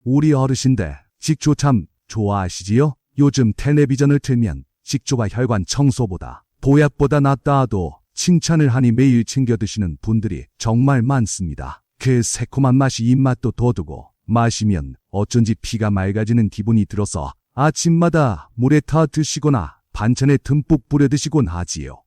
우리 어르신들 식초 참 좋아하시지요? 요즘 텔레비전을 틀면 식초가 혈관 청소보다 보약보다 낫다 하도 칭찬을 하니 매일 챙겨 드시는 분들이 정말 많습니다. 그 새콤한 맛이 입맛도 돋우고 마시면 어쩐지 피가 맑아지는 기분이 들어서 아침마다 물에 타 드시거나 반찬에 듬뿍 뿌려 드시곤 하지요.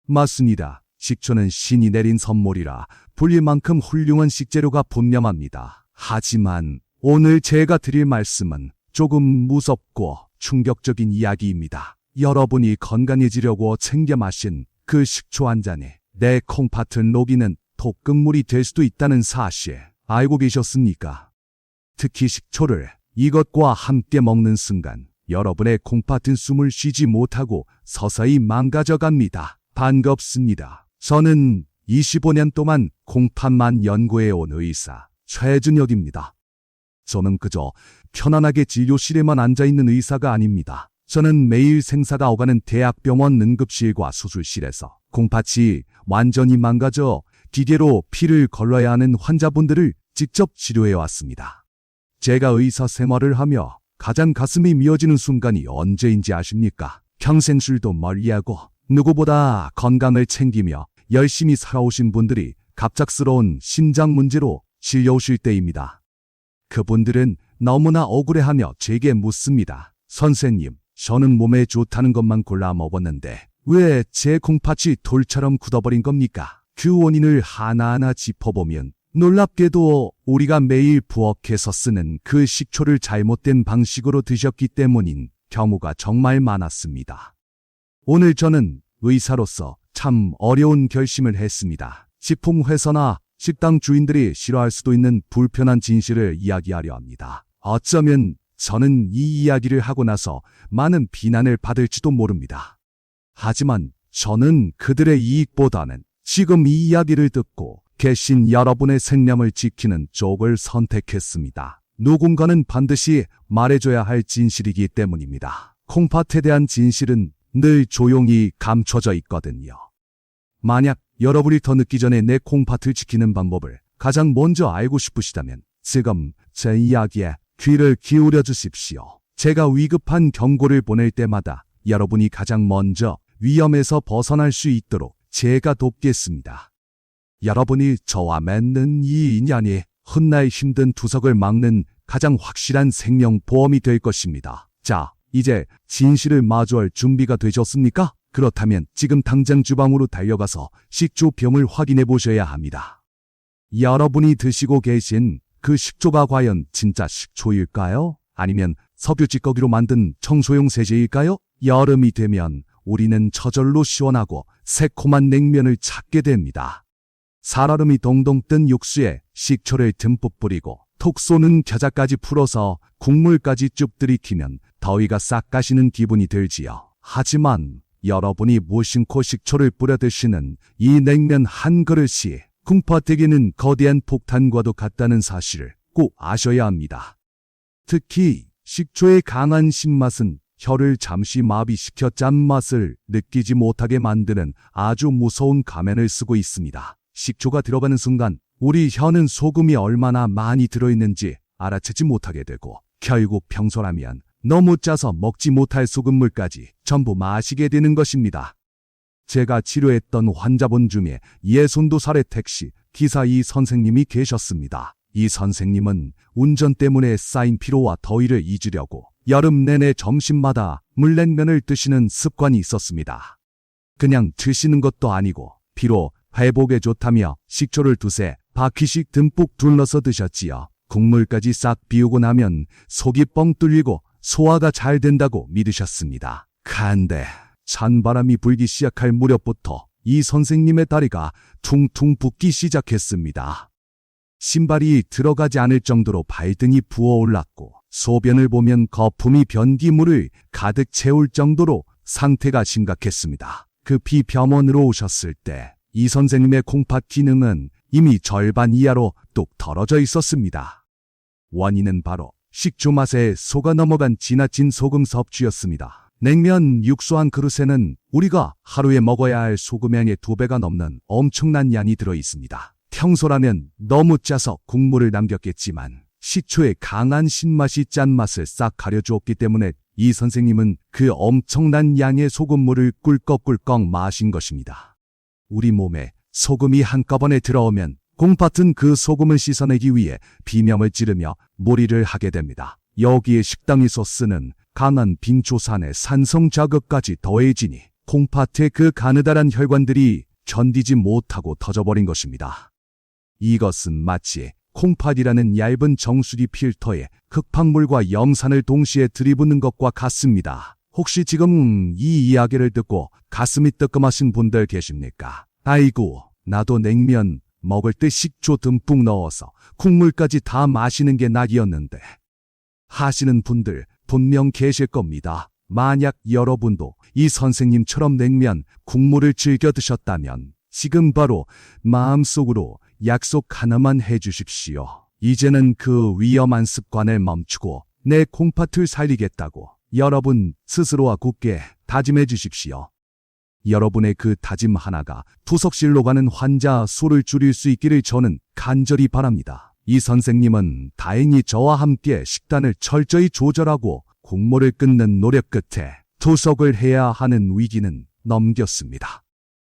맞습니다. 식초는 신이 내린 선물이라 불릴 만큼 훌륭한 식재료가 분명합니다. 하지만 오늘 제가 드릴 말씀은 조금 무섭고 충격적인 이야기입니다. 여러분이 건강해지려고 챙겨 마신 그 식초 한 잔에 내 콩팥을 녹이는 독극물이 될 수도 있다는 사실 알고 계셨습니까? 특히 식초를 이것과 함께 먹는 순간 여러분의 콩팥은 숨을 쉬지 못하고 서서히 망가져갑니다. 반갑습니다. 저는 25년 동안 콩팥만 연구해온 의사 최준혁입니다. 저는 그저 편안하게 진료실에만 앉아있는 의사가 아닙니다. 저는 매일 생사가 오가는 대학병원 응급실과 수술실에서 콩팥이 완전히 망가져 기계로 피를 걸러야 하는 환자분들을 직접 치료해왔습니다. 제가 의사 생활을 하며 가장 가슴이 미어지는 순간이 언제인지 아십니까? 평생 술도 멀리하고 누구보다 건강을 챙기며 열심히 살아오신 분들이 갑작스러운 심장 문제로 실려오실 때입니다. 그분들은 너무나 억울해하며 제게 묻습니다. 선생님, 저는 몸에 좋다는 것만 골라 먹었는데 왜 제 콩팥이 돌처럼 굳어버린 겁니까? 그 원인을 하나하나 짚어보면 놀랍게도 우리가 매일 부엌에서 쓰는 그 식초를 잘못된 방식으로 드셨기 때문인 경우가 정말 많았습니다. 오늘 저는 의사로서 참 어려운 결심을 했습니다. 식품회사나 식당 주인들이 싫어할 수도 있는 불편한 진실을 이야기하려 합니다. 어쩌면 저는 이 이야기를 하고 나서 많은 비난을 받을지도 모릅니다. 하지만 저는 그들의 이익보다는 지금 이 이야기를 듣고 계신 여러분의 생명을 지키는 쪽을 선택했습니다. 누군가는 반드시 말해줘야 할 진실이기 때문입니다. 콩팥에 대한 진실은 늘 조용히 감춰져 있거든요. 만약 여러분이 더 늦기 전에 내 콩팥을 지키는 방법을 가장 먼저 알고 싶으시다면 지금 제 이야기에 귀를 기울여 주십시오. 제가 위급한 경고를 보낼 때마다 여러분이 가장 먼저 위험에서 벗어날 수 있도록 제가 돕겠습니다. 여러분이 저와 맺는 이 인연이 훗날 힘든 투석을 막는 가장 확실한 생명보험이 될 것입니다. 자, 이제 진실을 마주할 준비가 되셨습니까? 그렇다면 지금 당장 주방으로 달려가서 식초병을 확인해 보셔야 합니다. 여러분이 드시고 계신 그 식초가 과연 진짜 식초일까요? 아니면 석유 찌꺼기로 만든 청소용 세제일까요? 여름이 되면 우리는 저절로 시원하고 새콤한 냉면을 찾게 됩니다. 살얼음이 동동 뜬 육수에 식초를 듬뿍 뿌리고 톡 쏘는 겨자까지 풀어서 국물까지 쭉 들이키면 더위가 싹 가시는 기분이 들지요. 하지만 여러분이 무심코 식초를 뿌려 드시는 이 냉면 한 그릇이 콩팥에게는 거대한 폭탄과도 같다는 사실을 꼭 아셔야 합니다. 특히 식초의 강한 신맛은 혀를 잠시 마비시켜 짠맛을 느끼지 못하게 만드는 아주 무서운 가면을 쓰고 있습니다. 식초가 들어가는 순간 우리 혀는 소금이 얼마나 많이 들어있는지 알아채지 못하게 되고 결국 평소라면 너무 짜서 먹지 못할 소금물까지 전부 마시게 되는 것입니다. 제가 치료했던 환자분 중에 62살의 택시 기사 이 선생님이 계셨습니다. 이 선생님은 운전 때문에 쌓인 피로와 더위를 잊으려고 여름 내내 점심마다 물냉면을 드시는 습관이 있었습니다. 그냥 드시는 것도 아니고 피로 회복에 좋다며 식초를 두세 바퀴씩 듬뿍 둘러서 드셨지요. 국물까지 싹 비우고 나면 속이 뻥 뚫리고 소화가 잘 된다고 믿으셨습니다. 그런데 찬바람이 불기 시작할 무렵부터 이 선생님의 다리가 퉁퉁 붓기 시작했습니다. 신발이 들어가지 않을 정도로 발등이 부어올랐고 소변을 보면 거품이 변기물을 가득 채울 정도로 상태가 심각했습니다. 급히 병원으로 오셨을 때 이 선생님의 콩팥 기능은 이미 절반 이하로 뚝 떨어져 있었습니다. 원인은 바로 식초 맛에 속아 넘어간 지나친 소금 섭취였습니다. 냉면 육수 한 그릇에는 우리가 하루에 먹어야 할 소금량의 2배가 넘는 엄청난 양이 들어 있습니다. 평소라면 너무 짜서 국물을 남겼겠지만 식초의 강한 신맛이 짠맛을 싹 가려주었기 때문에 이 선생님은 그 엄청난 양의 소금물을 꿀꺽꿀꺽 마신 것입니다. 우리 몸에 소금이 한꺼번에 들어오면 콩팥은 그 소금을 씻어내기 위해 비명을 지르며 무리를 하게 됩니다. 여기에 식당에서 쓰는 강한 빙초산의 산성 자극까지 더해지니 콩팥의 그 가느다란 혈관들이 견디지 못하고 터져버린 것입니다. 이것은 마치 콩팥이라는 얇은 정수리 필터에 흙탕물과 염산을 동시에 들이붓는 것과 같습니다. 혹시 지금 이 이야기를 듣고 가슴이 뜨끔하신 분들 계십니까? 아이고, 나도 냉면 먹을 때 식초 듬뿍 넣어서 국물까지 다 마시는 게 낙이었는데 하시는 분들 분명 계실 겁니다. 만약 여러분도 이 선생님처럼 냉면, 국물을 즐겨 드셨다면 지금 바로 마음속으로 약속 하나만 해주십시오. 이제는 그 위험한 습관을 멈추고 내 콩팥을 살리겠다고 여러분 스스로와 굳게 다짐해 주십시오. 여러분의 그 다짐 하나가 투석실로 가는 환자 수를 줄일 수 있기를 저는 간절히 바랍니다. 이 선생님은 다행히 저와 함께 식단을 철저히 조절하고 국물을 끊는 노력 끝에 투석을 해야 하는 위기는 넘겼습니다.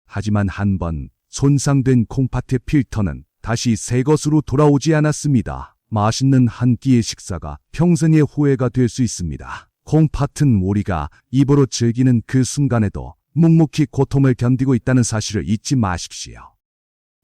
하지만 한번 손상된 콩팥의 필터는 다시 새 것으로 돌아오지 않았습니다. 맛있는 한 끼의 식사가 평생의 후회가 될 수 있습니다. 콩팥은 우리가 입으로 즐기는 그 순간에도 묵묵히 고통을 견디고 있다는 사실을 잊지 마십시오.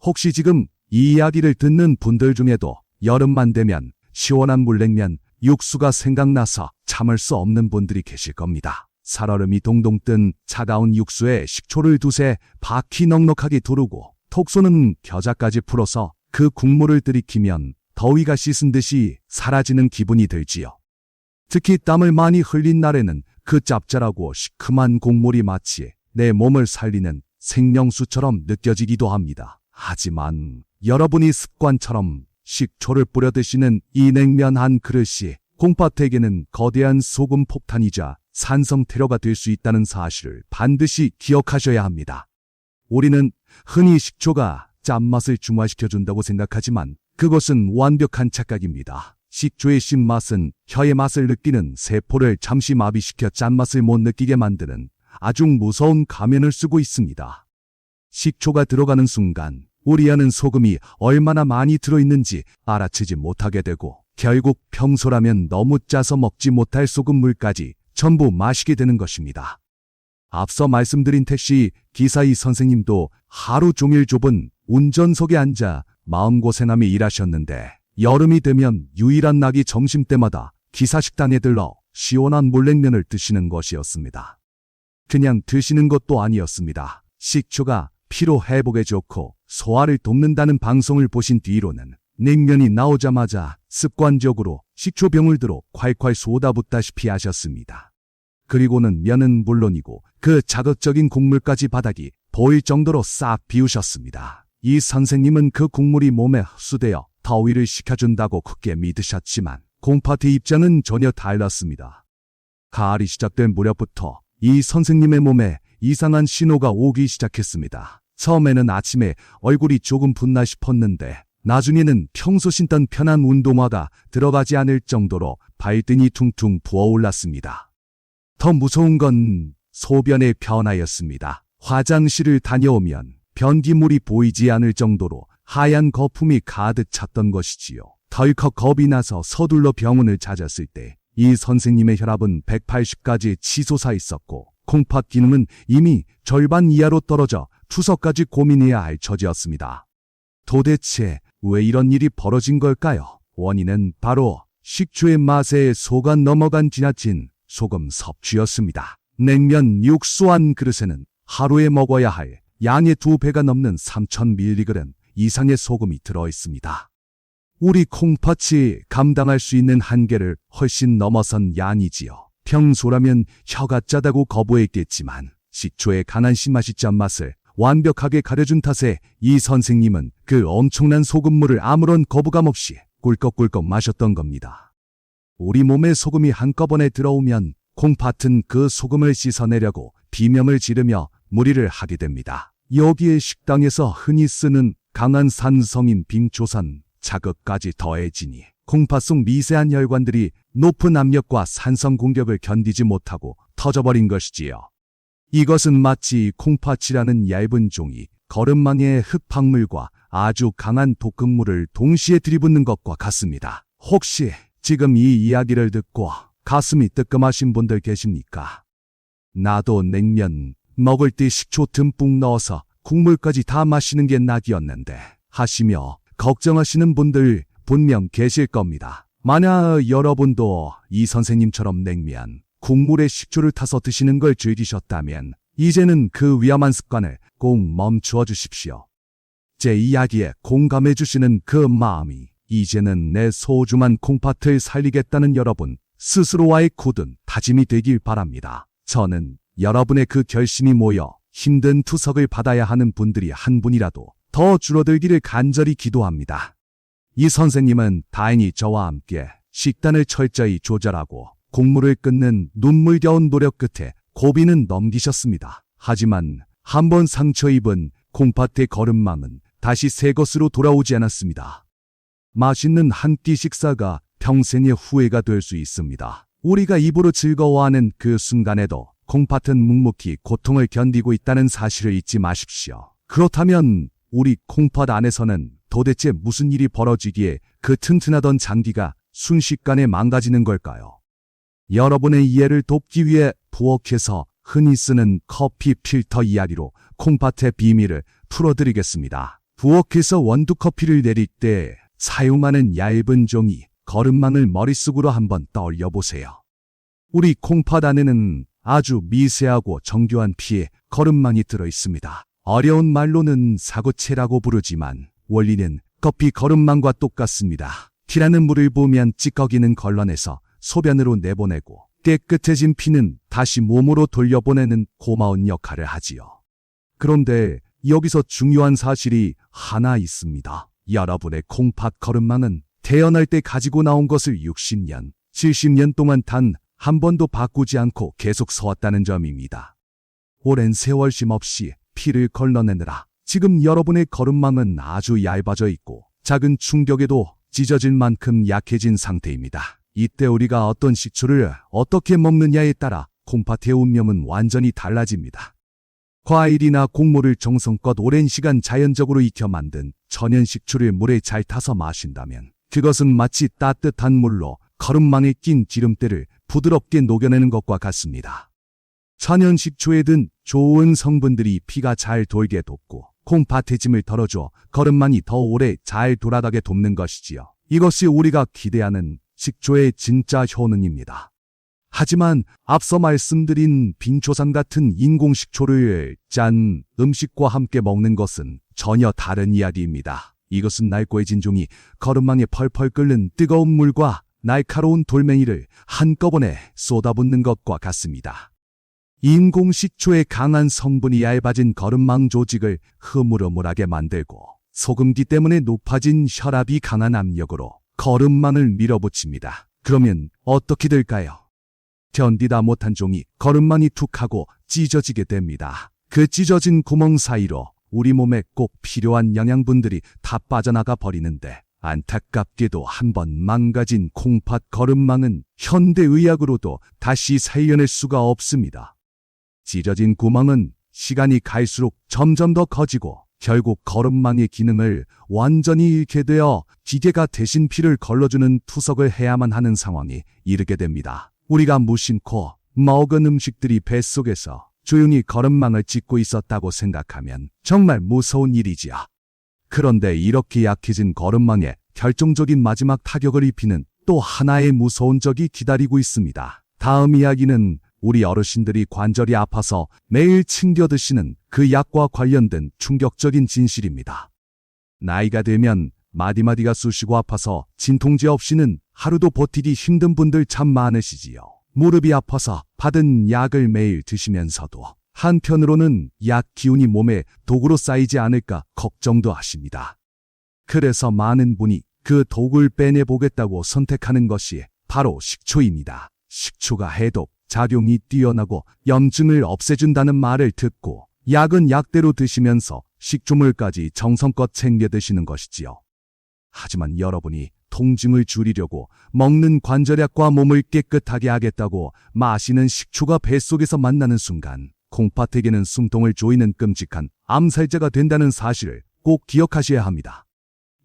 혹시 지금 이 이야기를 듣는 분들 중에도 여름만 되면 시원한 물냉면, 육수가 생각나서 참을 수 없는 분들이 계실 겁니다. 살얼음이 동동 뜬 차가운 육수에 식초를 두세 바퀴 넉넉하게 두르고 톡 쏘는 겨자까지 풀어서 그 국물을 들이키면 더위가 씻은 듯이 사라지는 기분이 들지요. 특히 땀을 많이 흘린 날에는 그 짭짤하고 시큼한 국물이 마치 내 몸을 살리는 생명수처럼 느껴지기도 합니다. 하지만 여러분이 습관처럼 식초를 뿌려 드시는 이 냉면 한 그릇이 콩팥에게는 거대한 소금 폭탄이자 산성 테러가 될 수 있다는 사실을 반드시 기억하셔야 합니다. 우리는 흔히 식초가 짠맛을 중화시켜준다고 생각하지만 그것은 완벽한 착각입니다. 식초의 신맛은 혀의 맛을 느끼는 세포를 잠시 마비시켜 짠맛을 못 느끼게 만드는 아주 무서운 가면을 쓰고 있습니다. 식초가 들어가는 순간 우리 안은 소금이 얼마나 많이 들어있는지 알아채지 못하게 되고 결국 평소라면 너무 짜서 먹지 못할 소금물까지 전부 마시게 되는 것입니다. 앞서 말씀드린 택시 기사 이 선생님도 하루 종일 좁은 운전석에 앉아 마음고생하며 일하셨는데 여름이 되면 유일한 낙이 점심때마다 기사 식당에 들러 시원한 물냉면을 드시는 것이었습니다. 그냥 드시는 것도 아니었습니다. 식초가 피로 회복에 좋고 소화를 돕는다는 방송을 보신 뒤로는 냉면이 나오자마자 습관적으로 식초병을 들어 콸콸 쏟아붓다시피 하셨습니다. 그리고는 면은 물론이고 그 자극적인 국물까지 바닥이 보일 정도로 싹 비우셨습니다. 이 선생님은 그 국물이 몸에 흡수되어 더위를 식혀준다고 굳게 믿으셨지만 콩팥의 입장은 전혀 달랐습니다. 가을이 시작된 무렵부터 이 선생님의 몸에 이상한 신호가 오기 시작했습니다. 처음에는 아침에 얼굴이 조금 붓나 싶었는데 나중에는 평소 신던 편한 운동화가 들어가지 않을 정도로 발등이 퉁퉁 부어올랐습니다. 더 무서운 건 소변의 변화였습니다. 화장실을 다녀오면 변기물이 보이지 않을 정도로 하얀 거품이 가득 찼던 것이지요. 덜컥 겁이 나서 서둘러 병원을 찾았을 때 이 선생님의 혈압은 180까지 치솟아 있었고 콩팥 기능은 이미 절반 이하로 떨어져 투석까지 고민해야 할 처지였습니다. 도대체 왜 이런 일이 벌어진 걸까요? 원인은 바로 식초의 맛에 속아 넘어간 지나친 소금 섭취였습니다. 냉면 육수 한 그릇에는 하루에 먹어야 할 양의 2배가 넘는 3000mg 이상의 소금이 들어있습니다. 우리 콩팥이 감당할 수 있는 한계를 훨씬 넘어선 양이지요. 평소라면 혀가 짜다고 거부했겠지만 식초의 강한 신맛이 짠맛을 완벽하게 가려준 탓에 이 선생님은 그 엄청난 소금물을 아무런 거부감 없이 꿀꺽꿀꺽 마셨던 겁니다. 우리 몸에 소금이 한꺼번에 들어오면 콩팥은 그 소금을 씻어내려고 비명을 지르며 무리를 하게 됩니다. 여기에 식당에서 흔히 쓰는 강한 산성인 빙초산 자극까지 더해지니 콩팥 속 미세한 혈관들이 높은 압력과 산성 공격을 견디지 못하고 터져버린 것이지요. 이것은 마치 콩팥이라는 얇은 종이 거름망에 흙탕물과 아주 강한 독극물을 동시에 들이붓는 것과 같습니다. 혹시 지금 이 이야기를 듣고 가슴이 뜨끔하신 분들 계십니까? 나도 냉면 먹을 때 식초 듬뿍 넣어서 국물까지 다 마시는 게 낙이었는데 하시며 걱정하시는 분들 분명 계실 겁니다. 만약 여러분도 이 선생님처럼 냉면, 국물에 식초를 타서 드시는 걸 즐기셨다면 이제는 그 위험한 습관을 꼭 멈추어 주십시오. 제 이야기에 공감해 주시는 그 마음이 이제는 내 소중한 콩팥을 살리겠다는 여러분 스스로와의 굳은 다짐이 되길 바랍니다. 저는 여러분의 그 결심이 모여 힘든 투석을 받아야 하는 분들이 한 분이라도 더 줄어들기를 간절히 기도합니다. 이 선생님은 다행히 저와 함께 식단을 철저히 조절하고 국물을 끊는 눈물겨운 노력 끝에 고비는 넘기셨습니다. 하지만 한번 상처 입은 콩팥의 거름망은 다시 새 것으로 돌아오지 않았습니다. 맛있는 한 끼 식사가 평생의 후회가 될 수 있습니다. 우리가 입으로 즐거워하는 그 순간에도 콩팥은 묵묵히 고통을 견디고 있다는 사실을 잊지 마십시오. 그렇다면 우리 콩팥 안에서는 도대체 무슨 일이 벌어지기에 그 튼튼하던 장기가 순식간에 망가지는 걸까요? 여러분의 이해를 돕기 위해 부엌에서 흔히 쓰는 커피 필터 이야기로 콩팥의 비밀을 풀어드리겠습니다. 부엌에서 원두커피를 내릴 때 사용하는 얇은 종이 거름망을 머릿속으로 한번 떠올려보세요. 우리 콩팥 안에는 아주 미세하고 정교한 피의 거름망이 들어있습니다. 어려운 말로는 사고체라고 부르지만 원리는 커피 거름망과 똑같습니다. 피라는 물을 부으면 찌꺼기는 걸러내서 소변으로 내보내고 깨끗해진 피는 다시 몸으로 돌려보내는 고마운 역할을 하지요. 그런데 여기서 중요한 사실이 하나 있습니다. 여러분의 콩팥 거름망은 태어날 때 가지고 나온 것을 60년, 70년 동안 단 한 번도 바꾸지 않고 계속 써왔다는 점입니다. 오랜 세월 쉼 없이 피를 걸러내느라 지금 여러분의 거름망은 아주 얇아져 있고 작은 충격에도 찢어질 만큼 약해진 상태입니다. 이때 우리가 어떤 식초를 어떻게 먹느냐에 따라 콩팥의 운명은 완전히 달라집니다. 과일이나 곡물을 정성껏 오랜 시간 자연적으로 익혀 만든 천연 식초를 물에 잘 타서 마신다면 그것은 마치 따뜻한 물로 거름망에 낀 기름때를 부드럽게 녹여내는 것과 같습니다. 천연 식초에 든 좋은 성분들이 피가 잘 돌게 돕고 콩팥의 짐을 덜어줘 거름망이 더 오래 잘 돌아가게 돕는 것이지요. 이것이 우리가 기대하는 식초의 진짜 효능입니다. 하지만 앞서 말씀드린 빙초산 같은 인공식초를 짠 음식과 함께 먹는 것은 전혀 다른 이야기입니다. 이것은 낡고 해진 종이 거름망에 펄펄 끓는 뜨거운 물과 날카로운 돌멩이를 한꺼번에 쏟아붓는 것과 같습니다. 인공식초의 강한 성분이 얇아진 거름망 조직을 흐물흐물하게 만들고 소금기 때문에 높아진 혈압이 강한 압력으로 거름망을 밀어붙입니다. 그러면 어떻게 될까요? 견디다 못한 종이 거름망이 툭 하고 찢어지게 됩니다. 그 찢어진 구멍 사이로 우리 몸에 꼭 필요한 영양분들이 다 빠져나가 버리는데 안타깝게도 한번 망가진 콩팥 거름망은 현대의학으로도 다시 살려낼 수가 없습니다. 찢어진 구멍은 시간이 갈수록 점점 더 커지고 결국 거름망의 기능을 완전히 잃게 되어 기계가 대신 피를 걸러주는 투석을 해야만 하는 상황에 이르게 됩니다. 우리가 무심코 먹은 음식들이 뱃속에서 조용히 거름망을 찢고 있었다고 생각하면 정말 무서운 일이지요. 그런데 이렇게 약해진 거름망에 결정적인 마지막 타격을 입히는 또 하나의 무서운 적이 기다리고 있습니다. 다음 이야기는 우리 어르신들이 관절이 아파서 매일 챙겨 드시는 그 약과 관련된 충격적인 진실입니다. 나이가 들면 마디마디가 쑤시고 아파서 진통제 없이는 하루도 버티기 힘든 분들 참 많으시지요. 무릎이 아파서 받은 약을 매일 드시면서도 한편으로는 약 기운이 몸에 독으로 쌓이지 않을까 걱정도 하십니다. 그래서 많은 분이 그 독을 빼내보겠다고 선택하는 것이 바로 식초입니다. 식초가 해독 작용이 뛰어나고 염증을 없애준다는 말을 듣고 약은 약대로 드시면서 식초물까지 정성껏 챙겨 드시는 것이지요. 하지만 여러분이 통증을 줄이려고 먹는 관절약과 몸을 깨끗하게 하겠다고 마시는 식초가 뱃속에서 만나는 순간 콩팥에게는 숨통을 조이는 끔찍한 암살자가 된다는 사실을 꼭 기억하셔야 합니다.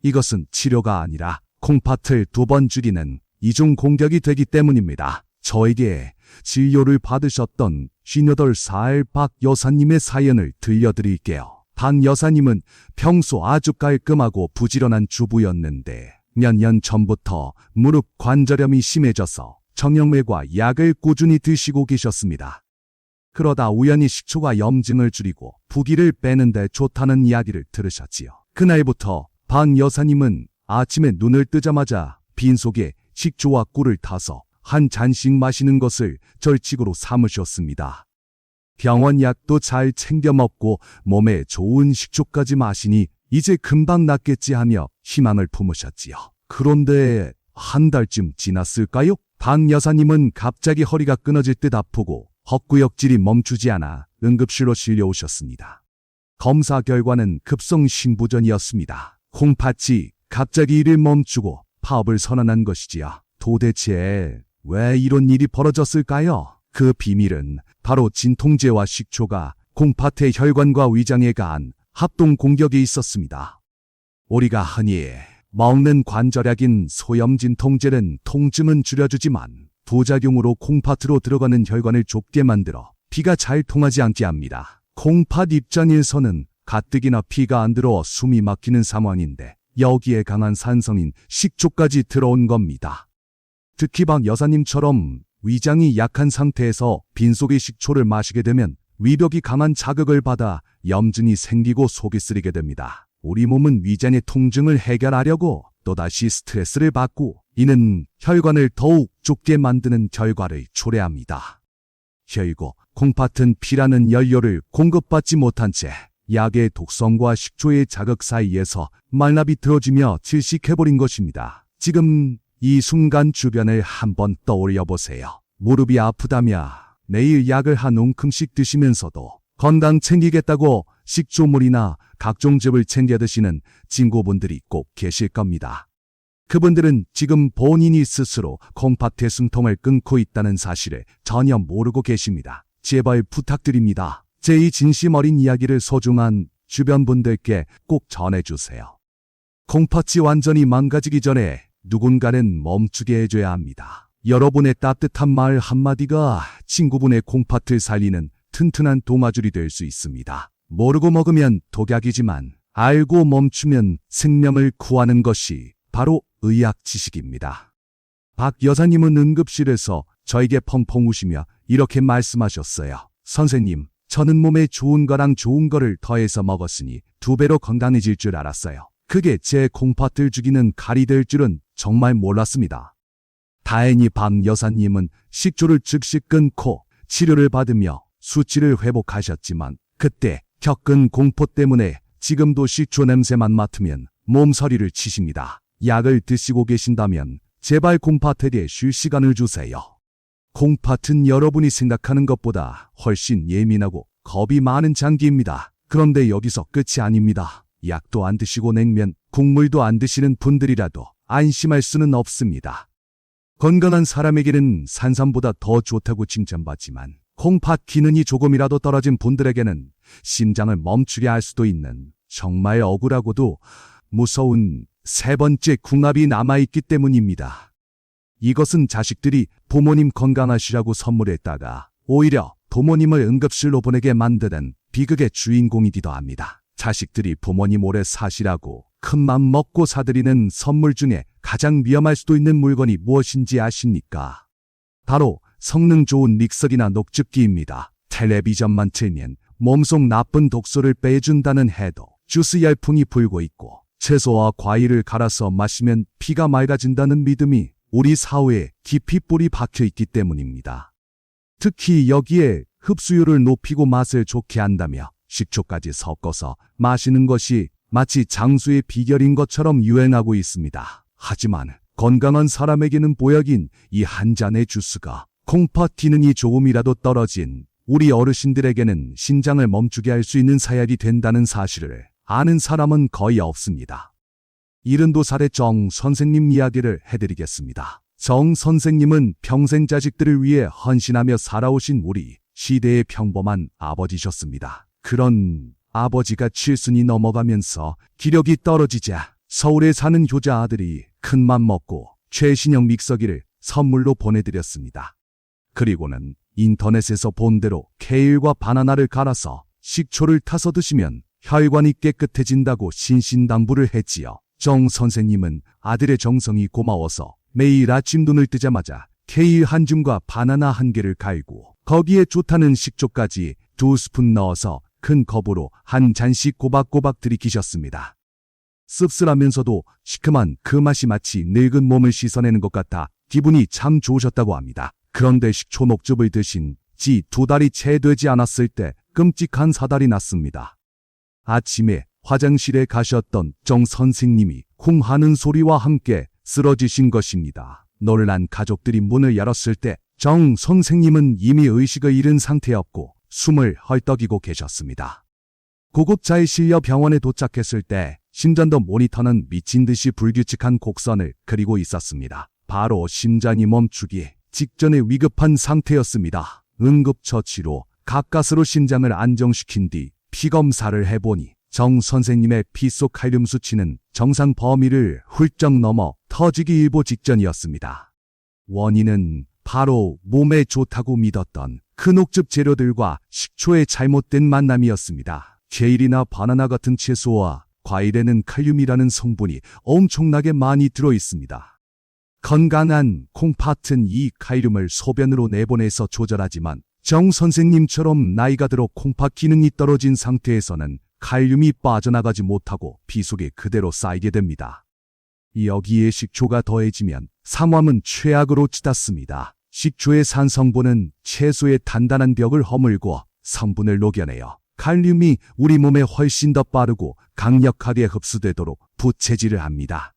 이것은 치료가 아니라 콩팥을 2번 죽이는 이중 공격이 되기 때문입니다. 저에게 진료를 받으셨던 58살 박 여사님의 사연을 들려드릴게요. 박 여사님은 평소 아주 깔끔하고 부지런한 주부였는데 몇 년 전부터 무릎 관절염이 심해져서 정형외과 약을 꾸준히 드시고 계셨습니다. 그러다 우연히 식초가 염증을 줄이고 부기를 빼는데 좋다는 이야기를 들으셨지요. 그날부터 박 여사님은 아침에 눈을 뜨자마자 빈속에 식초와 꿀을 타서 한 잔씩 마시는 것을 절칙으로 삼으셨습니다. 병원 약도 잘 챙겨 먹고 몸에 좋은 식초까지 마시니 이제 금방 낫겠지 하며 희망을 품으셨지요. 그런데 한 달쯤 지났을까요? 박 여사님은 갑자기 허리가 끊어질 듯 아프고 헛구역질이 멈추지 않아 응급실로 실려오셨습니다. 검사 결과는 급성 신부전이었습니다. 콩팥이 갑자기 일을 멈추고 파업을 선언한 것이지요. 도대체 왜 이런 일이 벌어졌을까요? 그 비밀은 바로 진통제와 식초가 콩팥의 혈관과 위장에 가한 합동 공격이 있었습니다. 우리가 흔히 먹는 관절약인 소염진통제는 통증은 줄여주지만 부작용으로 콩팥으로 들어가는 혈관을 좁게 만들어 피가 잘 통하지 않게 합니다. 콩팥 입장에서는 가뜩이나 피가 안 들어 숨이 막히는 상황인데 여기에 강한 산성인 식초까지 들어온 겁니다. 특히 박 여사님처럼 위장이 약한 상태에서 빈속의 식초를 마시게 되면 위벽이 강한 자극을 받아 염증이 생기고 속이 쓰리게 됩니다. 우리 몸은 위장의 통증을 해결하려고 또다시 스트레스를 받고 이는 혈관을 더욱 좁게 만드는 결과를 초래합니다. 결국 콩팥은 피라는 연료를 공급받지 못한 채 약의 독성과 식초의 자극 사이에서 말라비틀어지며 질식해버린 것입니다. 지금 이 순간 주변을 한번 떠올려 보세요. 무릎이 아프다며 매일 약을 한 움큼씩 드시면서도 건강 챙기겠다고 식초물이나 각종 즙을 챙겨 드시는 친구분들이 꼭 계실 겁니다. 그분들은 지금 본인이 스스로 콩팥의 숨통을 끊고 있다는 사실을 전혀 모르고 계십니다. 제발 부탁드립니다. 제 이 진심 어린 이야기를 소중한 주변 분들께 꼭 전해주세요. 콩팥이 완전히 망가지기 전에 누군가는 멈추게 해줘야 합니다. 여러분의 따뜻한 말 한마디가 친구분의 콩팥을 살리는 튼튼한 도마줄이 될 수 있습니다. 모르고 먹으면 독약이지만 알고 멈추면 생명을 구하는 것이 바로 의학 지식입니다. 박 여사님은 응급실에서 저에게 펑펑 우시며 이렇게 말씀하셨어요. 선생님, 저는 몸에 좋은 거랑 좋은 거를 더해서 먹었으니 2배로 건강해질 줄 알았어요. 그게 제 콩팥을 죽이는 칼이 될 줄은 정말 몰랐습니다. 다행히 박 여사님은 식초를 즉시 끊고 치료를 받으며 수치를 회복하셨지만 그때 겪은 공포 때문에 지금도 식초 냄새만 맡으면 몸서리를 치십니다. 약을 드시고 계신다면 제발 콩팥에게 쉴 시간을 주세요. 콩팥은 여러분이 생각하는 것보다 훨씬 예민하고 겁이 많은 장기입니다. 그런데 여기서 끝이 아닙니다. 약도 안 드시고 냉면, 국물도 안 드시는 분들이라도 안심할 수는 없습니다. 건강한 사람에게는 산삼보다 더 좋다고 칭찬받지만 콩팥 기능이 조금이라도 떨어진 분들에게는 심장을 멈추게 할 수도 있는 정말 억울하고도 무서운 3번째 궁합이 남아있기 때문입니다. 이것은 자식들이 부모님 건강하시라고 선물했다가 오히려 부모님을 응급실로 보내게 만드는 비극의 주인공이기도 합니다. 자식들이 부모님 오래 사시라고 큰맘 먹고 사드리는 선물 중에 가장 위험할 수도 있는 물건이 무엇인지 아십니까? 바로 성능 좋은 믹서기나 녹즙기입니다. 텔레비전만 틀면 몸속 나쁜 독소를 빼준다는 해도 주스 열풍이 불고 있고 채소와 과일을 갈아서 마시면 피가 맑아진다는 믿음이 우리 사회에 깊이 뿌리 박혀 있기 때문입니다. 특히 여기에 흡수율을 높이고 맛을 좋게 한다며 식초까지 섞어서 마시는 것이 마치 장수의 비결인 것처럼 유행하고 있습니다. 하지만 건강한 사람에게는 보약인 이 한 잔의 주스가 콩팥 기능이 조금이라도 떨어진 우리 어르신들에게는 심장을 멈추게 할 수 있는 사약이 된다는 사실을 아는 사람은 거의 없습니다. 72살의 정 선생님 이야기를 해드리겠습니다. 정 선생님은 평생 자식들을 위해 헌신하며 살아오신 우리 시대의 평범한 아버지셨습니다. 그런 아버지가 칠순이 넘어가면서 기력이 떨어지자 서울에 사는 효자 아들이 큰맘 먹고 최신형 믹서기를 선물로 보내드렸습니다. 그리고는 인터넷에서 본 대로 케일과 바나나를 갈아서 식초를 타서 드시면 혈관이 깨끗해진다고 신신당부를 했지요. 정 선생님은 아들의 정성이 고마워서 매일 아침 눈을 뜨자마자 케일 한 줌과 바나나 한 개를 갈고 거기에 좋다는 식초까지 2스푼 넣어서 큰 컵으로 한 잔씩 꼬박꼬박 들이키셨습니다. 씁쓸하면서도 시큼한 그 맛이 마치 늙은 몸을 씻어내는 것 같아 기분이 참 좋으셨다고 합니다. 그런데 식초 녹즙을 드신 지 2달이 채 되지 않았을 때 끔찍한 사달이 났습니다. 아침에 화장실에 가셨던 정 선생님이 쿵 하는 소리와 함께 쓰러지신 것입니다. 놀란 가족들이 문을 열었을 때 정 선생님은 이미 의식을 잃은 상태였고 숨을 헐떡이고 계셨습니다. 구급차에 실려 병원에 도착했을 때 심전도 모니터는 미친 듯이 불규칙한 곡선을 그리고 있었습니다. 바로 심장이 멈추기 직전의 위급한 상태였습니다. 응급처치로 가까스로 심장을 안정시킨 뒤 피검사를 해보니 정 선생님의 피 속 칼륨 수치는 정상 범위를 훌쩍 넘어 터지기 일보 직전이었습니다. 원인은 바로 몸에 좋다고 믿었던 그 녹즙 재료들과 식초의 잘못된 만남이었습니다. 케일이나 바나나 같은 채소와 과일에는 칼륨이라는 성분이 엄청나게 많이 들어있습니다. 건강한 콩팥은 이 칼륨을 소변으로 내보내서 조절하지만 정 선생님처럼 나이가 들어 콩팥 기능이 떨어진 상태에서는 칼륨이 빠져나가지 못하고 피 속에 그대로 쌓이게 됩니다. 여기에 식초가 더해지면 삼함은 최악으로 치닫습니다. 식초의 산성분은 채소의 단단한 벽을 허물고 성분을 녹여내요. 칼륨이 우리 몸에 훨씬 더 빠르고 강력하게 흡수되도록 부채질을 합니다.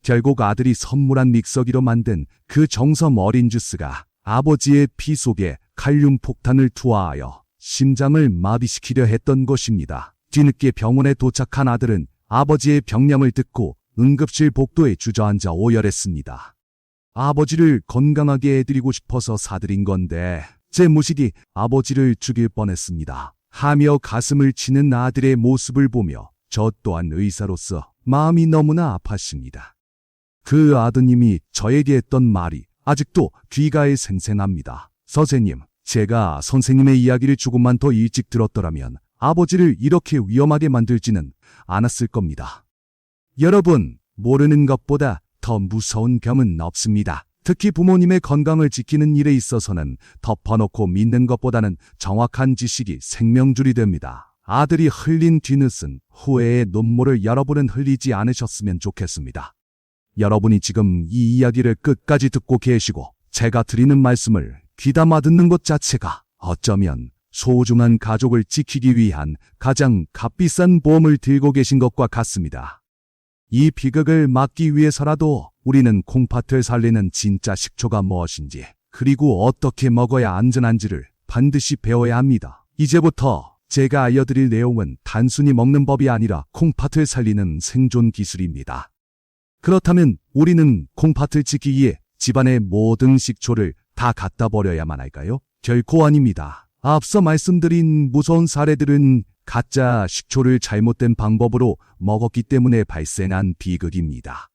결국 아들이 선물한 믹서기로 만든 그 정성 어린 주스가 아버지의 피 속에 칼륨 폭탄을 투하하여 심장을 마비시키려 했던 것입니다. 뒤늦게 병원에 도착한 아들은 아버지의 병량을 듣고 응급실 복도에 주저앉아 오열했습니다. 아버지를 건강하게 해드리고 싶어서 사드린 건데 제 무식이 아버지를 죽일 뻔했습니다. 하며 가슴을 치는 아들의 모습을 보며 저 또한 의사로서 마음이 너무나 아팠습니다. 그 아드님이 저에게 했던 말이 아직도 귀가에 생생합니다. 선생님, 제가 선생님의 이야기를 조금만 더 일찍 들었더라면 아버지를 이렇게 위험하게 만들지는 않았을 겁니다. 여러분, 모르는 것보다 더 무서운 병은 없습니다. 특히 부모님의 건강을 지키는 일에 있어서는 덮어놓고 믿는 것보다는 정확한 지식이 생명줄이 됩니다. 아들이 흘린 뒤늦은 후회의 눈물을 여러분은 흘리지 않으셨으면 좋겠습니다. 여러분이 지금 이 이야기를 끝까지 듣고 계시고 제가 드리는 말씀을 귀담아 듣는 것 자체가 어쩌면 소중한 가족을 지키기 위한 가장 값비싼 보험을 들고 계신 것과 같습니다. 이 비극을 막기 위해서라도 우리는 콩팥을 살리는 진짜 식초가 무엇인지 그리고 어떻게 먹어야 안전한지를 반드시 배워야 합니다. 이제부터 제가 알려드릴 내용은 단순히 먹는 법이 아니라 콩팥을 살리는 생존 기술입니다. 그렇다면 우리는 콩팥을 지키기에 집안의 모든 식초를 다 갖다 버려야만 할까요? 결코 아닙니다. 앞서 말씀드린 무서운 사례들은 가짜 식초를 잘못된 방법으로 먹었기 때문에 발생한 비극입니다.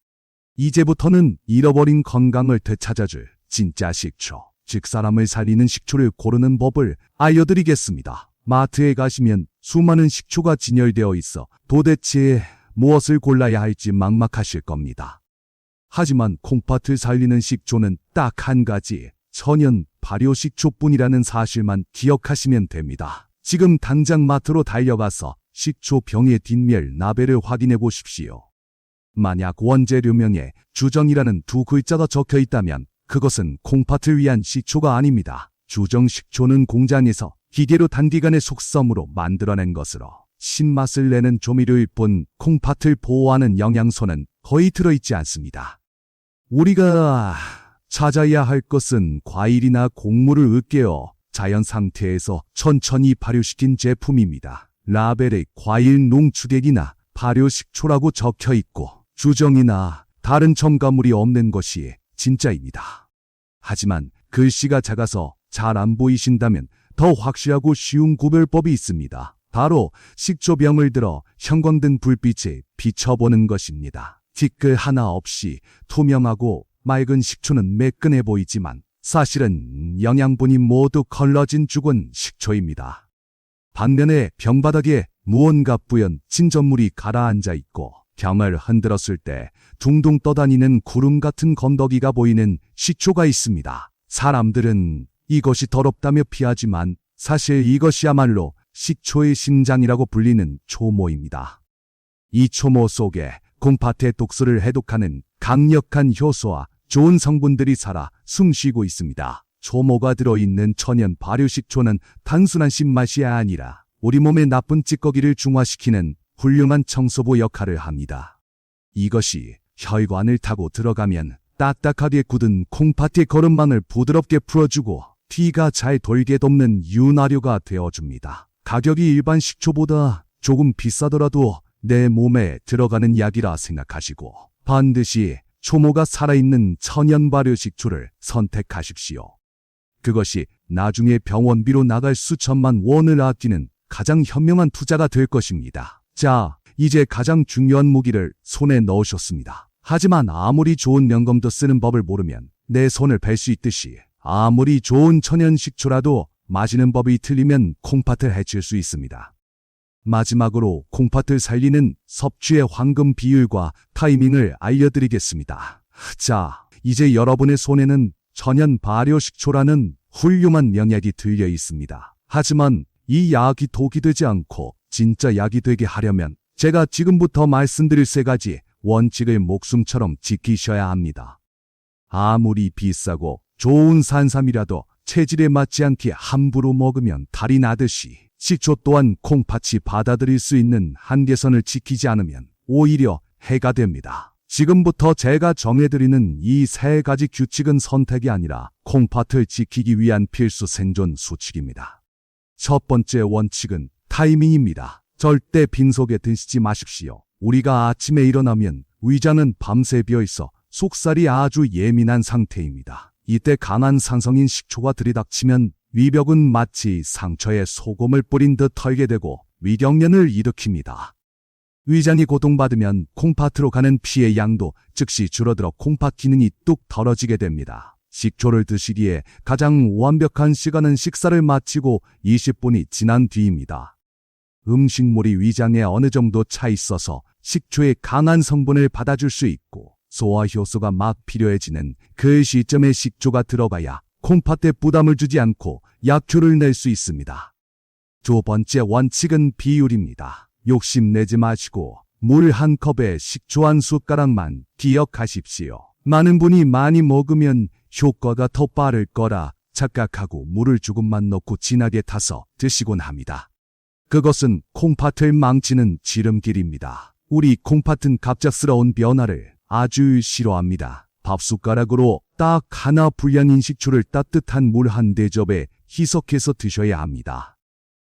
이제부터는 잃어버린 건강을 되찾아줄 진짜 식초, 즉 사람을 살리는 식초를 고르는 법을 알려드리겠습니다. 마트에 가시면 수많은 식초가 진열되어 있어 도대체 무엇을 골라야 할지 막막하실 겁니다. 하지만 콩팥을 살리는 식초는 딱 한 가지, 천연 발효식초뿐이라는 사실만 기억하시면 됩니다. 지금 당장 마트로 달려가서 식초 병의 뒷면 라벨을 확인해 보십시오. 만약 원재료명에 주정이라는 두 글자가 적혀 있다면 그것은 콩팥을 위한 식초가 아닙니다. 주정 식초는 공장에서 기계로 단기간의 속섬으로 만들어낸 것으로 신맛을 내는 조미료일 뿐 콩팥을 보호하는 영양소는 거의 들어있지 않습니다. 우리가 찾아야 할 것은 과일이나 곡물을 으깨어 자연 상태에서 천천히 발효시킨 제품입니다. 라벨에 과일 농축액이나 발효식초라고 적혀 있고 주정이나 다른 첨가물이 없는 것이 진짜입니다. 하지만 글씨가 작아서 잘 안 보이신다면 더 확실하고 쉬운 구별법이 있습니다. 바로 식초병을 들어 형광등 불빛에 비춰보는 것입니다. 티끌 하나 없이 투명하고 맑은 식초는 매끈해 보이지만 사실은 영양분이 모두 걸러진 죽은 식초입니다. 반면에 병바닥에 무언가 뿌연 진전물이 가라앉아 있고 병을 흔들었을 때 둥둥 떠다니는 구름 같은 건더기가 보이는 식초가 있습니다. 사람들은 이것이 더럽다며 피하지만 사실 이것이야말로 식초의 심장이라고 불리는 초모입니다. 이 초모 속에 콩팥의 독소를 해독하는 강력한 효소와 좋은 성분들이 살아 숨쉬고 있습니다. 초모가 들어있는 천연 발효식초는 단순한 신맛이 아니라 우리 몸의 나쁜 찌꺼기를 중화시키는 훌륭한 청소부 역할을 합니다. 이것이 혈관을 타고 들어가면 딱딱하게 굳은 콩팥의 거름망을 부드럽게 풀어주고 피가 잘 돌게 돕는 윤활유가 되어줍니다. 가격이 일반 식초보다 조금 비싸더라도 내 몸에 들어가는 약이라 생각하시고 반드시 초모가 살아있는 천연 발효 식초를 선택하십시오. 그것이 나중에 병원비로 나갈 수천만 원을 아끼는 가장 현명한 투자가 될 것입니다. 자, 이제 가장 중요한 무기를 손에 넣으셨습니다. 하지만 아무리 좋은 명검도 쓰는 법을 모르면 내 손을 벨 수 있듯이 아무리 좋은 천연 식초라도 마시는 법이 틀리면 콩팥을 해칠 수 있습니다. 마지막으로 콩팥을 살리는 섭취의 황금 비율과 타이밍을 알려드리겠습니다. 자, 이제 여러분의 손에는 천연 발효 식초라는 훌륭한 명약이 들려 있습니다. 하지만 이 약이 독이 되지 않고 진짜 약이 되게 하려면 제가 지금부터 말씀드릴 3가지 원칙을 목숨처럼 지키셔야 합니다. 아무리 비싸고 좋은 산삼이라도 체질에 맞지 않게 함부로 먹으면 탈이 나듯이 식초 또한 콩팥이 받아들일 수 있는 한계선을 지키지 않으면 오히려 해가 됩니다. 지금부터 제가 정해드리는 이 3가지 규칙은 선택이 아니라 콩팥을 지키기 위한 필수 생존 수칙입니다. 첫 번째 원칙은 타이밍입니다. 절대 빈속에 드시지 마십시오. 우리가 아침에 일어나면 위장은 밤새 비어있어 속살이 아주 예민한 상태입니다. 이때 강한 산성인 식초가 들이닥치면 위벽은 마치 상처에 소금을 뿌린 듯 털게 되고 위경련을 일으킵니다. 위장이 고통받으면 콩팥으로 가는 피의 양도 즉시 줄어들어 콩팥 기능이 뚝 떨어지게 됩니다. 식초를 드시기에 가장 완벽한 시간은 식사를 마치고 20분이 지난 뒤입니다. 음식물이 위장에 어느 정도 차 있어서 식초의 강한 성분을 받아줄 수 있고 소화 효소가 막 필요해지는 그 시점에 식초가 들어가야 콩팥에 부담을 주지 않고 약효를 낼 수 있습니다. 두 번째 원칙은 비율입니다. 욕심내지 마시고 물 한 컵에 식초 한 숟가락만 기억하십시오. 많은 분이 많이 먹으면 효과가 더 빠를 거라 착각하고 물을 조금만 넣고 진하게 타서 드시곤 합니다. 그것은 콩팥을 망치는 지름길입니다. 우리 콩팥은 갑작스러운 변화를 아주 싫어합니다. 밥숟가락으로 딱 하나 분량인 식초를 따뜻한 물 한 대접에 희석해서 드셔야 합니다.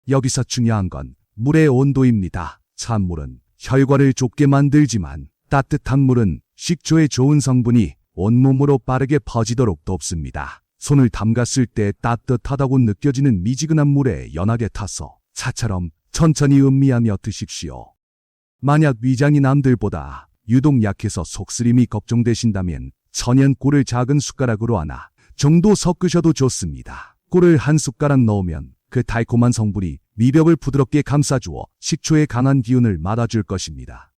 여기서 중요한 건 물의 온도입니다. 찬물은 혈관을 좁게 만들지만 따뜻한 물은 식초의 좋은 성분이 온몸으로 빠르게 퍼지도록 돕습니다. 손을 담갔을 때 따뜻하다고 느껴지는 미지근한 물에 연하게 타서 차처럼 천천히 음미하며 드십시오. 만약 위장이 남들보다 유독 약해서 속쓰림이 걱정되신다면 천연 꿀을 작은 숟가락으로 하나 정도 섞으셔도 좋습니다. 꿀을 한 숟가락 넣으면 그 달콤한 성분이 미벽을 부드럽게 감싸주어 식초의 강한 기운을 막아줄 것입니다.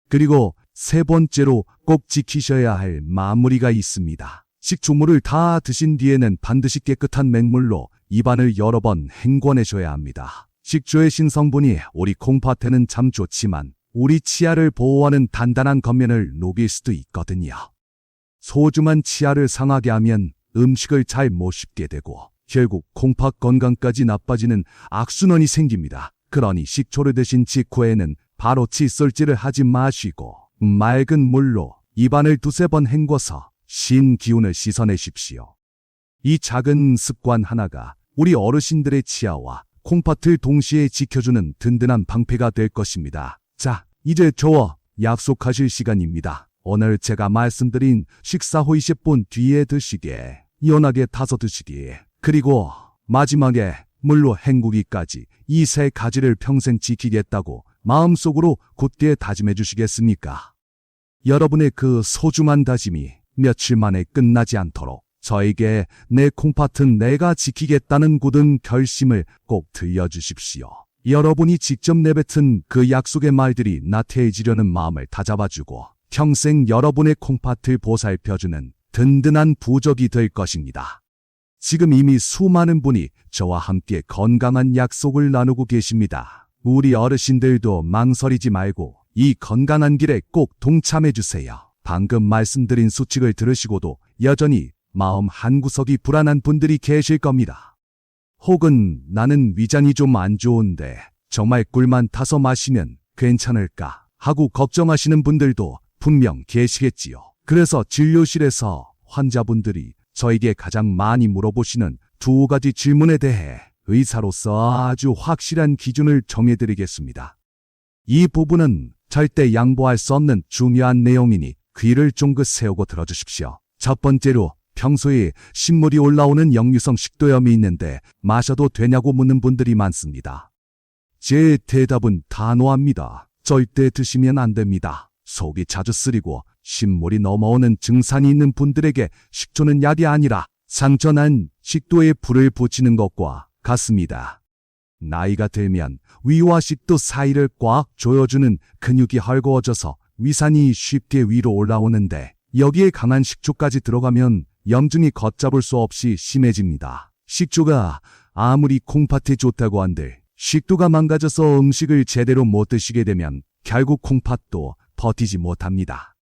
그리고 3번째로 꼭 지키셔야 할 마무리가 있습니다. 식초물을 다 드신 뒤에는 반드시 깨끗한 맹물로 입안을 여러 번 헹궈내셔야 합니다. 식초의 신성분이 우리 콩팥에는 참 좋지만 우리 치아를 보호하는 단단한 겉면을 녹일 수도 있거든요. 소중한 치아를 상하게 하면 음식을 잘 못 씹게 되고 결국 콩팥 건강까지 나빠지는 악순환이 생깁니다. 그러니 식초를 드신 직후에는 바로 칫솔질을 하지 마시고 맑은 물로 입안을 2-3번 헹궈서 신 기운을 씻어내십시오. 이 작은 습관 하나가 우리 어르신들의 치아와 콩팥을 동시에 지켜주는 든든한 방패가 될 것입니다. 자, 이제 저와 약속하실 시간입니다. 오늘 제가 말씀드린 식사 후 20분 뒤에 드시게, 연하게 타서 드시기에, 그리고 마지막에 물로 헹구기까지 이 세 가지를 평생 지키겠다고 마음속으로 굳게 다짐해 주시겠습니까? 여러분의 그 소중한 다짐이 며칠 만에 끝나지 않도록 저에게 내 콩팥은 내가 지키겠다는 굳은 결심을 꼭 들려주십시오. 여러분이 직접 내뱉은 그 약속의 말들이 나태해지려는 마음을 다잡아주고 평생 여러분의 콩팥을 보살펴주는 든든한 부적이 될 것입니다. 지금 이미 수많은 분이 저와 함께 건강한 약속을 나누고 계십니다. 우리 어르신들도 망설이지 말고 이 건강한 길에 꼭 동참해 주세요. 방금 말씀드린 수칙을 들으시고도 여전히 마음 한구석이 불안한 분들이 계실 겁니다. 혹은 나는 위장이 좀 안 좋은데 정말 꿀만 타서 마시면 괜찮을까 하고 걱정하시는 분들도 분명 계시겠지요. 그래서 진료실에서 환자분들이 저에게 가장 많이 물어보시는 두 가지 질문에 대해 의사로서 아주 확실한 기준을 정해드리겠습니다. 이 부분은 절대 양보할 수 없는 중요한 내용이니 귀를 쫑긋 세우고 들어주십시오. 첫 번째로, 평소에 신물이 올라오는 역류성 식도염이 있는데 마셔도 되냐고 묻는 분들이 많습니다. 제 대답은 단호합니다. 절대 드시면 안 됩니다. 속이 자주 쓰리고 신물이 넘어오는 증상이 있는 분들에게 식초는 약이 아니라 상처난 식도에 불을 붙이는 것과 같습니다. 나이가 들면 위와 식도 사이를 꽉 조여주는 근육이 헐거워져서 위산이 쉽게 위로 올라오는데 여기에 강한 식초까지 들어가면 염증이 걷잡을 수 없이 심해집니다. 식초가 아무리 콩팥에 좋다고 한들 식도가 망가져서 음식을 제대로 못 드시게 되면 결국 콩팥도 버티지 못합니다.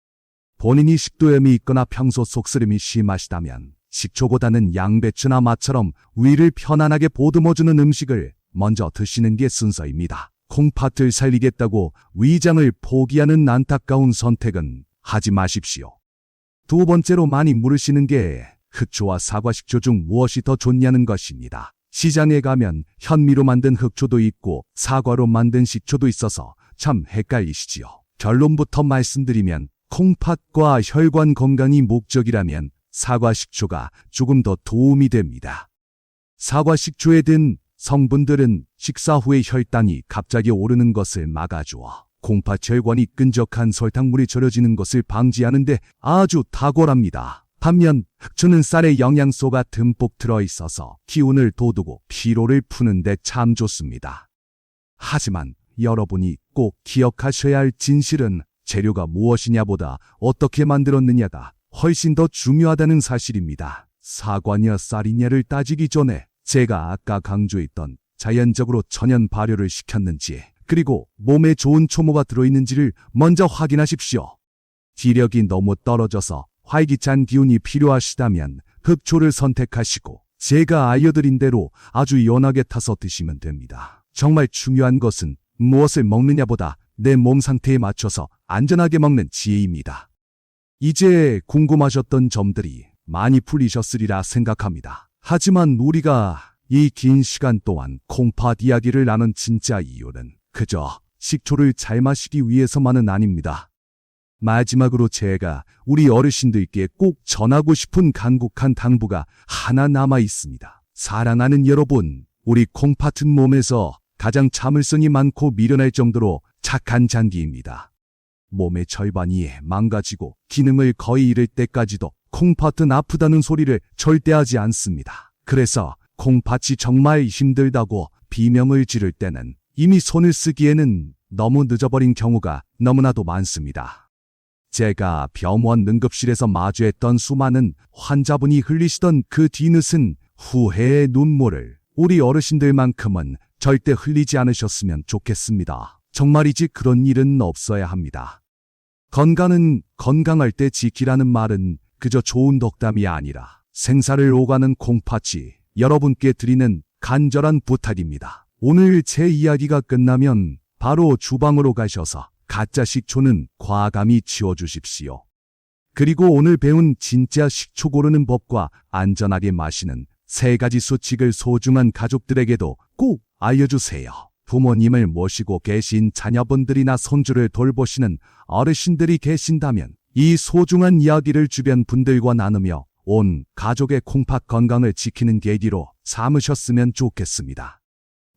본인이 식도염이 있거나 평소 속쓰림이 심하시다면 식초보다는 양배추나 맛처럼 위를 편안하게 보듬어주는 음식을 먼저 드시는 게 순서입니다. 콩팥을 살리겠다고 위장을 포기하는 안타까운 선택은 하지 마십시오. 두 번째로 많이 물으시는 게 흑초와 사과식초 중 무엇이 더 좋냐는 것입니다. 시장에 가면 현미로 만든 흑초도 있고 사과로 만든 식초도 있어서 참 헷갈리시지요. 결론부터 말씀드리면 콩팥과 혈관 건강이 목적이라면 사과식초가 조금 더 도움이 됩니다. 사과식초에 든 성분들은 식사 후에 혈당이 갑자기 오르는 것을 막아주어 콩팥 혈관이 끈적한 설탕물이 절여지는 것을 방지하는 데 아주 탁월합니다. 반면 흑초는 쌀에 영양소가 듬뿍 들어있어서 기운을 돋우고 피로를 푸는 데 참 좋습니다. 하지만 여러분이 꼭 기억하셔야 할 진실은 재료가 무엇이냐보다 어떻게 만들었느냐가 훨씬 더 중요하다는 사실입니다. 사과냐 쌀이냐를 따지기 전에 제가 아까 강조했던 자연적으로 천연 발효를 시켰는지 그리고 몸에 좋은 초모가 들어있는지를 먼저 확인하십시오. 기력이 너무 떨어져서 활기찬 기운이 필요하시다면 흑초를 선택하시고 제가 알려드린 대로 아주 연하게 타서 드시면 됩니다. 정말 중요한 것은 무엇을 먹느냐보다 내 몸 상태에 맞춰서 안전하게 먹는 지혜입니다. 이제 궁금하셨던 점들이 많이 풀리셨으리라 생각합니다. 하지만 우리가 이 긴 시간 동안 콩팥 이야기를 나눈 진짜 이유는 그저 식초를 잘 마시기 위해서만은 아닙니다. 마지막으로 제가 우리 어르신들께 꼭 전하고 싶은 간곡한 당부가 하나 남아 있습니다. 사랑하는 여러분, 우리 콩팥은 몸에서 가장 참을성이 많고 미련할 정도로 착한 장기입니다. 몸의 절반이 망가지고 기능을 거의 잃을 때까지도 콩팥은 아프다는 소리를 절대 하지 않습니다. 그래서 콩팥이 정말 힘들다고 비명을 지를 때는 이미 손을 쓰기에는 너무 늦어버린 경우가 너무나도 많습니다. 제가 병원 응급실에서 마주했던 수많은 환자분이 흘리시던 그 뒤늦은 후회의 눈물을 우리 어르신들만큼은 절대 흘리지 않으셨으면 좋겠습니다. 정말이지 그런 일은 없어야 합니다. 건강은 건강할 때 지키라는 말은 그저 좋은 덕담이 아니라 생사를 오가는 콩팥이 여러분께 드리는 간절한 부탁입니다. 오늘 제 이야기가 끝나면 바로 주방으로 가셔서 가짜 식초는 과감히 치워주십시오. 그리고 오늘 배운 진짜 식초 고르는 법과 안전하게 마시는 3가지 수칙을 소중한 가족들에게도 꼭 알려주세요. 부모님을 모시고 계신 자녀분들이나 손주를 돌보시는 어르신들이 계신다면 이 소중한 이야기를 주변 분들과 나누며 온 가족의 콩팥 건강을 지키는 계기로 삼으셨으면 좋겠습니다.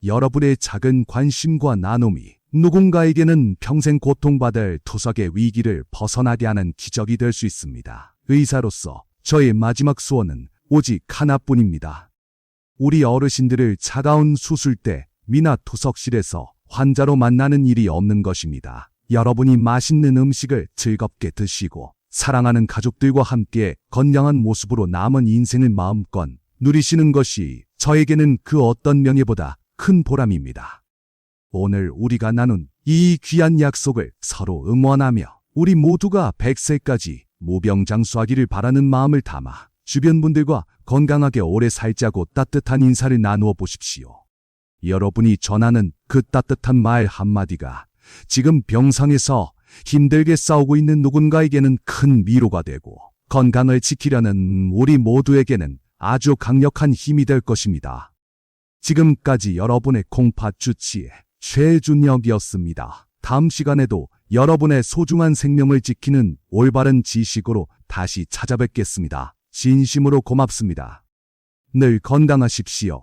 여러분의 작은 관심과 나눔이 누군가에게는 평생 고통받을 투석의 위기를 벗어나게 하는 기적이 될 수 있습니다. 의사로서 저의 마지막 소원은 오직 하나뿐입니다. 우리 어르신들을 차가운 수술대, 미나 투석실에서 환자로 만나는 일이 없는 것입니다. 여러분이 맛있는 음식을 즐겁게 드시고 사랑하는 가족들과 함께 건강한 모습으로 남은 인생을 마음껏 누리시는 것이 저에게는 그 어떤 명예보다 큰 보람입니다. 오늘 우리가 나눈 이 귀한 약속을 서로 응원하며 우리 모두가 100세까지 무병장수하기를 바라는 마음을 담아 주변 분들과 건강하게 오래 살자고 따뜻한 인사를 나누어 보십시오. 여러분이 전하는 그 따뜻한 말 한마디가 지금 병상에서 힘들게 싸우고 있는 누군가에게는 큰 위로가 되고 건강을 지키려는 우리 모두에게는 아주 강력한 힘이 될 것입니다. 지금까지 여러분의 콩팥 주치의 최준혁이었습니다. 다음 시간에도 여러분의 소중한 생명을 지키는 올바른 지식으로 다시 찾아뵙겠습니다. 진심으로 고맙습니다. 늘 건강하십시오.